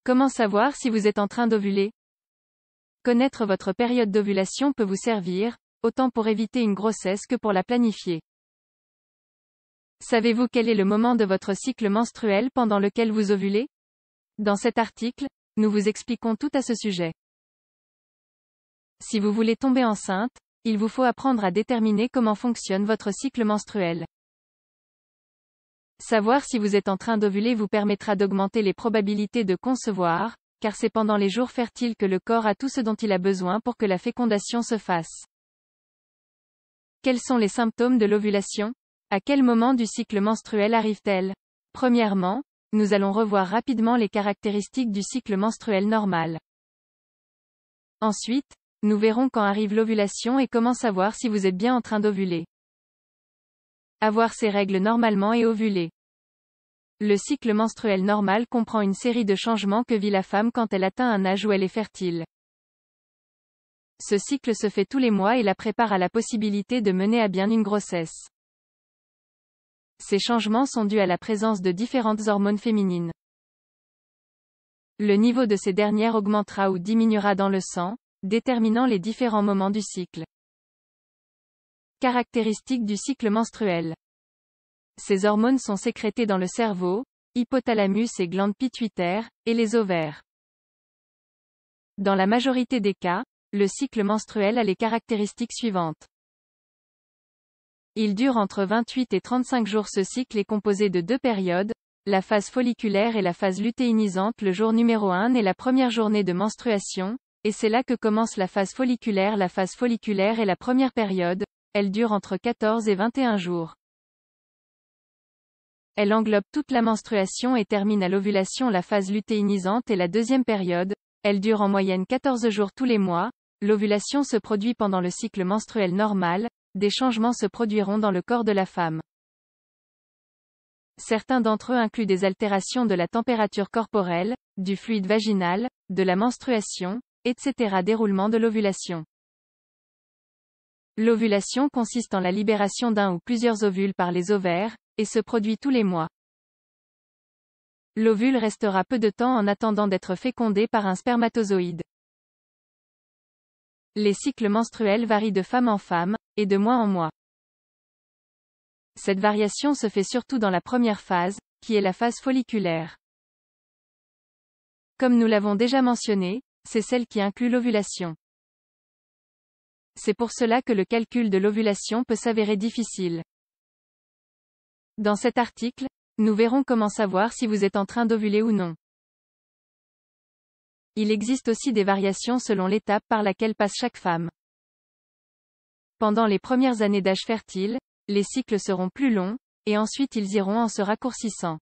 Comment savoir si vous êtes en train d'ovuler? Connaître votre période d'ovulation peut vous servir, autant pour éviter une grossesse que pour la planifier. Savez-vous quel est le moment de votre cycle menstruel pendant lequel vous ovulez? Dans cet article, nous vous expliquons tout à ce sujet. Si vous voulez tomber enceinte, il vous faut apprendre à déterminer comment fonctionne votre cycle menstruel. Savoir si vous êtes en train d'ovuler vous permettra d'augmenter les probabilités de concevoir, car c'est pendant les jours fertiles que le corps a tout ce dont il a besoin pour que la fécondation se fasse. Quels sont les symptômes de l'ovulation? À quel moment du cycle menstruel arrive-t-elle? Premièrement, nous allons revoir rapidement les caractéristiques du cycle menstruel normal. Ensuite, nous verrons quand arrive l'ovulation et comment savoir si vous êtes bien en train d'ovuler. Avoir ses règles normalement et ovuler. Le cycle menstruel normal comprend une série de changements que vit la femme quand elle atteint un âge où elle est fertile. Ce cycle se fait tous les mois et la prépare à la possibilité de mener à bien une grossesse. Ces changements sont dus à la présence de différentes hormones féminines. Le niveau de ces dernières augmentera ou diminuera dans le sang, déterminant les différents moments du cycle. Caractéristiques du cycle menstruel. Ces hormones sont sécrétées dans le cerveau, hypothalamus et glandes pituitaires, et les ovaires. Dans la majorité des cas, le cycle menstruel a les caractéristiques suivantes. Il dure entre 28 et 35 jours. Ce cycle est composé de deux périodes, la phase folliculaire et la phase lutéinisante. Le jour numéro 1 est la première journée de menstruation, et c'est là que commence la phase folliculaire. La phase folliculaire est la première période, elle dure entre 14 et 21 jours. Elle englobe toute la menstruation et termine à l'ovulation. La phase lutéinisante est la deuxième période, elle dure en moyenne 14 jours tous les mois. L'ovulation se produit pendant le cycle menstruel normal, des changements se produiront dans le corps de la femme. Certains d'entre eux incluent des altérations de la température corporelle, du fluide vaginal, de la menstruation, etc. Déroulement de l'ovulation. L'ovulation consiste en la libération d'un ou plusieurs ovules par les ovaires, et se produit tous les mois. L'ovule restera peu de temps en attendant d'être fécondé par un spermatozoïde. Les cycles menstruels varient de femme en femme, et de mois en mois. Cette variation se fait surtout dans la première phase, qui est la phase folliculaire. Comme nous l'avons déjà mentionné, c'est celle qui inclut l'ovulation. C'est pour cela que le calcul de l'ovulation peut s'avérer difficile. Dans cet article, nous verrons comment savoir si vous êtes en train d'ovuler ou non. Il existe aussi des variations selon l'étape par laquelle passe chaque femme. Pendant les premières années d'âge fertile, les cycles seront plus longs, et ensuite ils iront en se raccourcissant.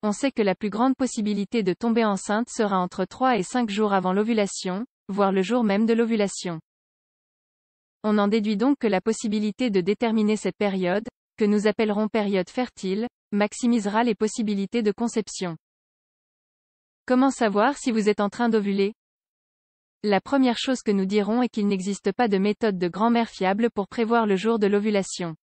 On sait que la plus grande possibilité de tomber enceinte sera entre 3 et 5 jours avant l'ovulation, voire le jour même de l'ovulation. On en déduit donc que la possibilité de déterminer cette période, que nous appellerons période fertile, maximisera les possibilités de conception. Comment savoir si vous êtes en train d'ovuler? La première chose que nous dirons est qu'il n'existe pas de méthode de grand-mère fiable pour prévoir le jour de l'ovulation.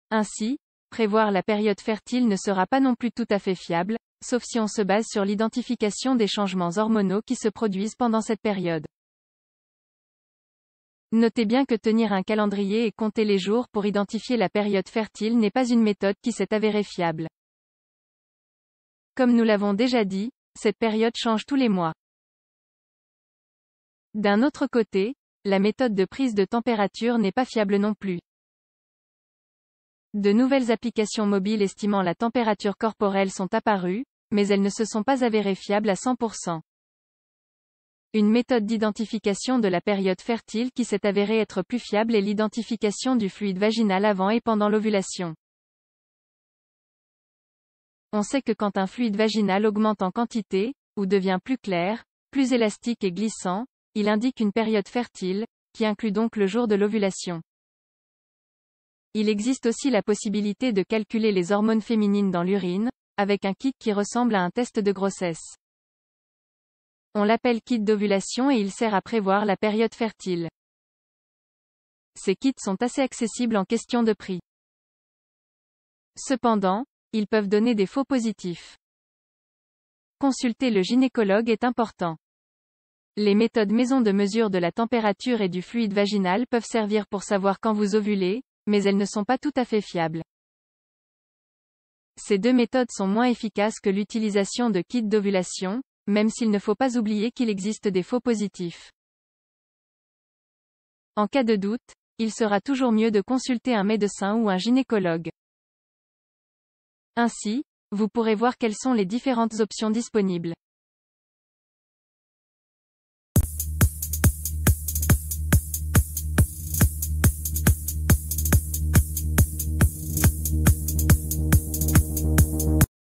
Ainsi, prévoir la période fertile ne sera pas non plus tout à fait fiable, sauf si on se base sur l'identification des changements hormonaux qui se produisent pendant cette période. Notez bien que tenir un calendrier et compter les jours pour identifier la période fertile n'est pas une méthode qui s'est avérée fiable. Comme nous l'avons déjà dit, cette période change tous les mois. D'un autre côté, la méthode de prise de température n'est pas fiable non plus. De nouvelles applications mobiles estimant la température corporelle sont apparues, mais elles ne se sont pas avérées fiables à 100%. Une méthode d'identification de la période fertile qui s'est avérée être plus fiable est l'identification du fluide vaginal avant et pendant l'ovulation. On sait que quand un fluide vaginal augmente en quantité, ou devient plus clair, plus élastique et glissant, il indique une période fertile, qui inclut donc le jour de l'ovulation. Il existe aussi la possibilité de calculer les hormones féminines dans l'urine, avec un kit qui ressemble à un test de grossesse. On l'appelle kit d'ovulation et il sert à prévoir la période fertile. Ces kits sont assez accessibles en question de prix. Cependant, ils peuvent donner des faux positifs. consulter le gynécologue est important. Les méthodes maison de mesure de la température et du fluide vaginal peuvent servir pour savoir quand vous ovulez, mais elles ne sont pas tout à fait fiables. Ces deux méthodes sont moins efficaces que l'utilisation de kits d'ovulation, même s'il ne faut pas oublier qu'il existe des faux positifs. En cas de doute, il sera toujours mieux de consulter un médecin ou un gynécologue. Ainsi, vous pourrez voir quelles sont les différentes options disponibles.